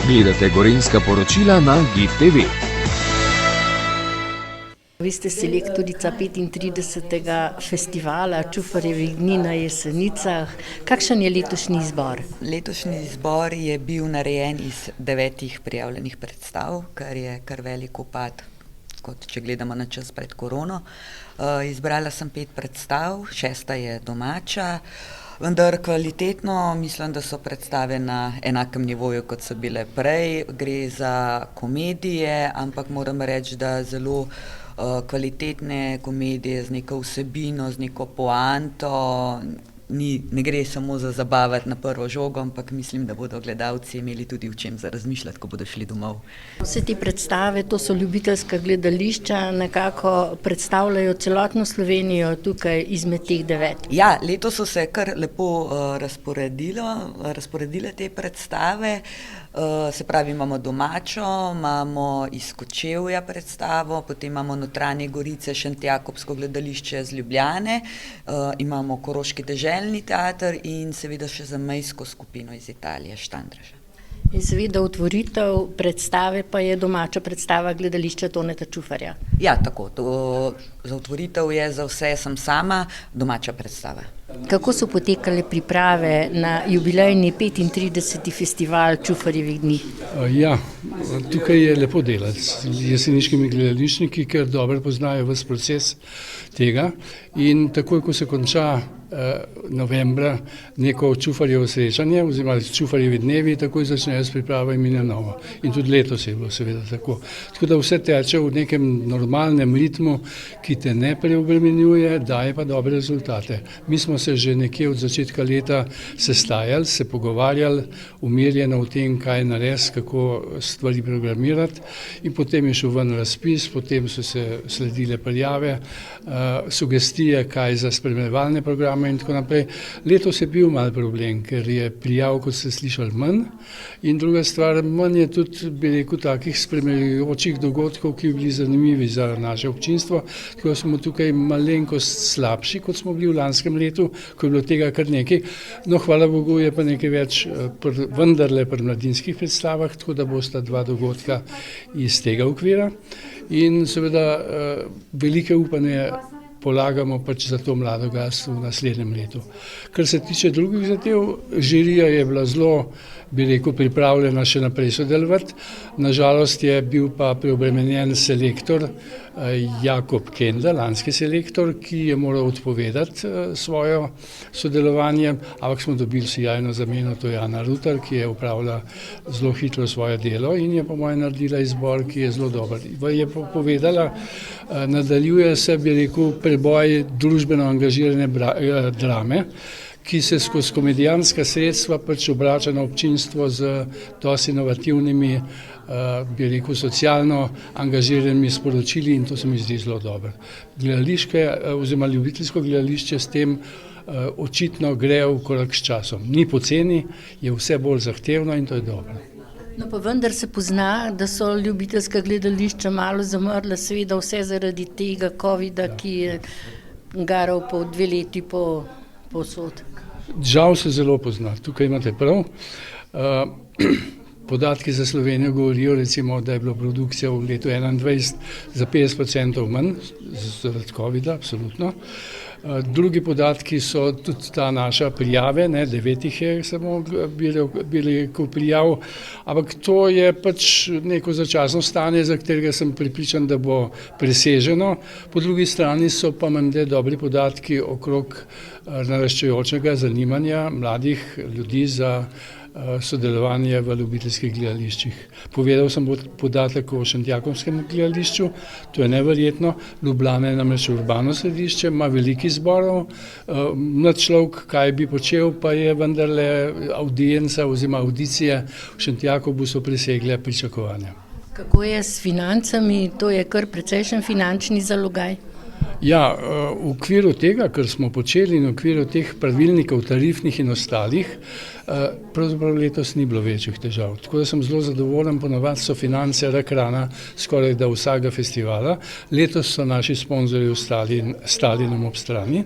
Gledate Gorenjska poročila na GIF TV. Vi ste selektorica 35. festivala Čufarjevih dni na Jesenicah. Kakšen je letošnji izbor? Letošnji izbor je bil narejen iz 9 prijavljenih predstav, kar je kar velik upad, kot če gledamo na čas pred korono. Izbrala sem 5 predstav, 6 je domača, vendar kvalitetno mislim, da so predstave na enakem nivoju, kot so bile prej. Gre za komedije, ampak moram reči, da zelo kvalitetne komedije z neko vsebino, z neko poanto. Ne gre samo za zabavati na prvo žogo, ampak mislim, da bodo gledalci imeli tudi v čem za razmišljati, ko bodo šli domov. Vse te predstave, to so ljubiteljska gledališča, nekako predstavljajo celotno Slovenijo tukaj izmed teh 9. Ja, letos so se kar lepo razporedile te predstave. Se pravi, imamo domačo, imamo iz Kočevja predstavo, potem imamo Notranje Gorice, Šentjakobsko gledališče z Ljubljane, imamo Koroški deželni teater in seveda še zamejsko skupino iz Italije, Štandraža. In seveda otvoritev predstave pa je domača predstava gledališča Toneta Čufarja. Ja, tako, za otvoritev je za vse sem sama domača predstava. Kako so potekale priprave na jubilejni 35. festival Čufarjevih dni? Ja, tukaj je lepo delati z jeseniškimi gledališčniki, ker dobro poznajo ves proces tega in takoj, ko se konča novembra neko Čufarjevo srečanje oziroma Čufarjevi dnevi, takoj začnejo s pripravami na novo. In tudi letos je bilo seveda tako. Tako da vse teče v nekem normalnem ritmu, ki te ne preobremenjuje, daje pa dobre rezultate. Mi smo se že nekje od začetka leta sestajali, se pogovarjali umirjeno o tem, kaj narediti, kako stvari programirati in potem je šel ven razpis, potem so se sledile prijave, sugestije, kaj za spremljevalne programe in tako naprej. Letos je bil mal problem, ker je prijav, kot ste slišali, manj in druga stvar, manj je tudi, bi rekel, takih spremljajočih dogodkov, ki bi bili zanimivi za naše občinstvo, tako smo tukaj malenkost slabši, kot smo bili v lanskem letu, ko je bilo tega kar nekaj. No, hvala Bogu je pa nekaj več vendarle pri mladinskih predstavah, tako da bosta 2 dogodka iz tega okvira in seveda velike upanje polagamo pač za to mlado gastvo v naslednjem letu. Kar se tiče drugih zadev, žirija je bila zelo, bi rekel, pripravljena še naprej sodelovati. Nažalost je bil pa preobremenjen selektor Jakob Kenda, lanski selektor, ki je moral odpovedati svojo sodelovanje, ampak smo dobili sjajno zameno, to je Ana Rutar, ki je opravila zelo hitro svoje delo in je po mojem naredila izbor, ki je zelo dober. Je povedala, nadaljuje se, bi rekel, preboj družbeno angažirane drame, ki se skozi komedijanska sredstva pač obrača na občinstvo z dosti inovativnimi, bi rekel, socialno angažiranimi sporočili in to se mi zdi zelo dobro. Gledališke oziroma ljubiteljsko gledališče s tem očitno gre v korak s časom. Ni poceni, je vse bolj zahtevno in to je dobro. No pa vendar se pozna, da so ljubiteljska gledališča malo zamrla, seveda vse zaradi tega covida, ki je garal po 2 leti povsod. Žal se zelo pozna, tukaj imate prav. Podatki za Slovenijo govorijo recimo, da je bila produkcija v letu 2021 za 50% manj zaradi covida, absolutno. Drugi podatki so tudi ta naša prijave, 9 je samo bili prijav, ampak to je pač neko začasno stanje, za katerega sem prepričan, da bo preseženo. Po drugi strani so pa menda dobri podatki okrog naraščajočega zanimanja mladih ljudi za sodelovanje v ljubiteljskih gledališčih. Povedal sem podatek o Šentjakobskem gledališču, to je neverjetno. Ljubljana je namreč urbano središče, ima veliko izborov, mlad človek, kaj bi počel, pa je vendarle audienca oziroma audicije v Šentjakobu so presegle pričakovanja. Kako je s financami? To je kar precejšen finančni zalogaj. Ja, v okviru tega, kar smo počeli in v okviru teh pravilnikov tarifnih in ostalih, Pravzaprav letos ni bilo večjih težav, tako da sem zelo zadovoljen, ponavadi so finance rak rana skoraj da vsakega festivala. Letos so naši sponzorji stali nam ob strani,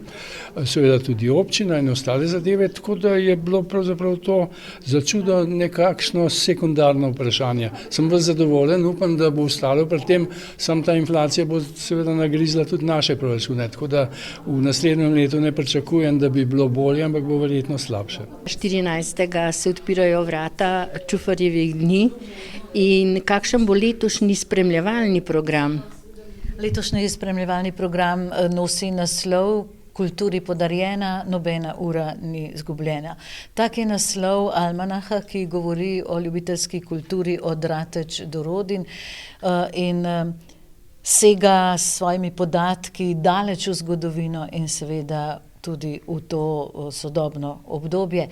seveda tudi občina in ostale zadeve, tako da je bilo pravzaprav to za čudo nekakšno sekundarno vprašanje. Sem bolj zadovoljen, upam, da bo ostalo pri tem, sam ta inflacija bo seveda nagrizla tudi naše proračune, tako da v naslednjem letu ne pričakujem, da bi bilo bolje, ampak bo verjetno slabše. 14. se odpirajo vrata Čufarjevih dni in kakšen bo letošnji spremljevalni program? Letošnji spremljevalni program nosi naslov Kulturi podarjena, nobena ura ni izgubljena. Tak je naslov almanaha, ki govori o ljubiteljski kulturi od Rateč do Rodin in sega s svojimi podatki daleč v zgodovino in seveda tudi v to sodobno obdobje.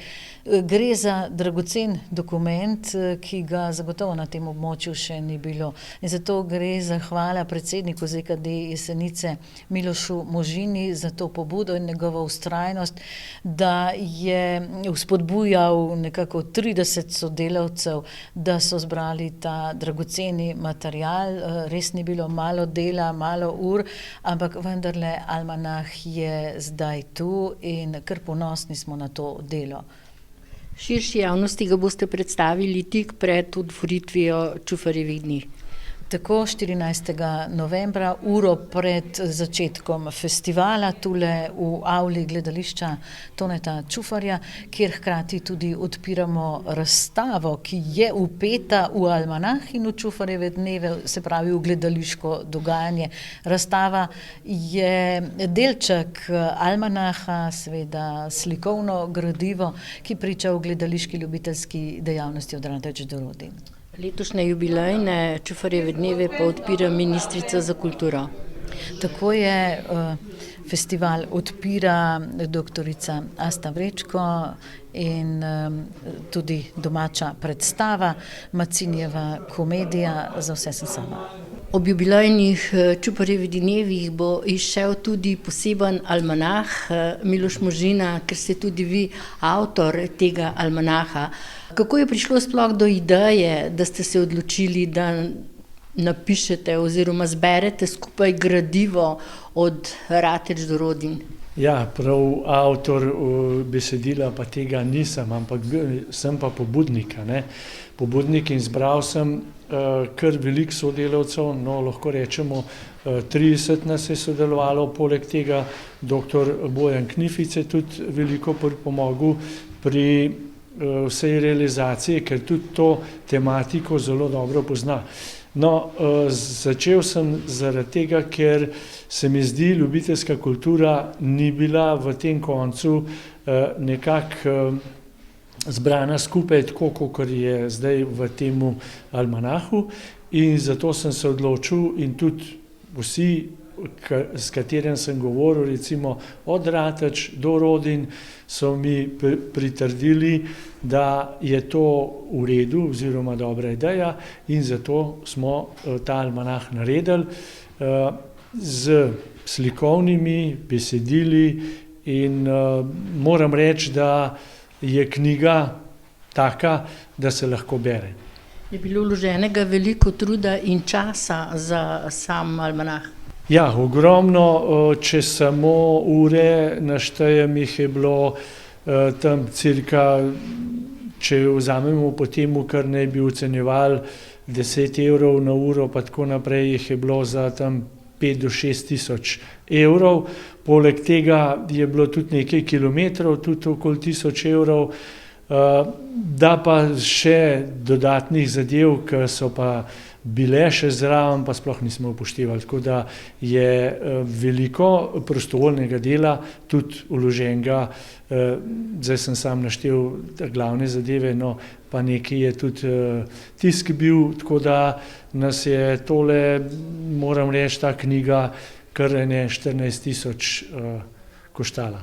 Gre za dragocen dokument, ki ga zagotovo na tem območju še ni bilo. In zato gre zahvala predsedniku ZKD Jesenice Milošu Možini za to pobudo in njegovo vztrajnost, da je vzpodbujal nekako 30 sodelavcev, da so zbrali ta dragoceni material. Res ni bilo malo dela, malo ur, ampak vendarle almanah je zdaj tu in kar ponosni smo na to delo. Širši javnosti ga boste predstavili tik pred otvoritvijo Čufarjevih dni. Tako 14. novembra, uro pred začetkom festivala, tule v avli gledališča Toneta Čufarja, kjer hkrati tudi odpiramo razstavo, ki je vpeta v almanah in v Čufarjeve dneve, se pravi v gledališko dogajanje. Razstava je delček almanaha, seveda slikovno gradivo, ki priča o gledališki ljubiteljski dejavnosti od Rateč do Rodin. Letošnje jubilejne Čufarjeve dneve pa odpira ministrica za kulturo. Tako je, festival odpira doktorica Asta Vrečko in tudi domača predstava, Macinjeva komedija Za vse sem sama. Ob jubilejnih Čufarjevih dnevih bo izšel tudi poseben almanah Miloš Možina, ker ste tudi vi avtor tega almanaha. Kako je prišlo sploh do ideje, da ste se odločili, da napišete oziroma zberete skupaj gradivo od Rateč do Rodin? Ja, prav avtor besedila pa tega nisem, ampak sem pa pobudnik, ne. Pobudnik in zbral sem kar veliko sodelavcev, no lahko rečemo 30 nas je sodelovalo, poleg tega doktor Bojan Knific je tudi veliko pripomogel pri vsej realizaciji, ker tudi to tematiko zelo dobro pozna. No, začel sem zaradi tega, ker se mi zdi, ljubiteljska kultura ni bila v tem koncu nekako zbrana skupaj, tako kot je zdaj v temu almanahu, in zato sem se odločil in tudi vsi, s katerim sem govoril, recimo od Rateč do Rodin, so mi pritrdili, da je to v redu oziroma dobra ideja in zato smo ta almanah naredili z slikovnimi besedili in moram reči, da je knjiga taka, da se lahko bere. Je bilo vloženega veliko truda in časa za sam almanah? Ja, ogromno, če samo ure naštejem, jih je bilo tam cirka, če vzamemo po temu, kar naj bi ocenjevali 10 evrov na uro, pa tako naprej, jih je bilo za tam 5 do 6 tisoč evrov. Poleg tega je bilo tudi nekaj kilometrov, tudi okoli 1000 evrov, da pa še dodatnih zadev, ki so pa bile še zraven, pa sploh nismo upoštevali, tako da je veliko prostovoljnega dela tudi vloženega, zdaj sem sam naštel glavne zadeve, no pa nekaj je tudi tisk bil, tako da nas je tole, moram reči, ta knjiga kar 14 tisoč koštala.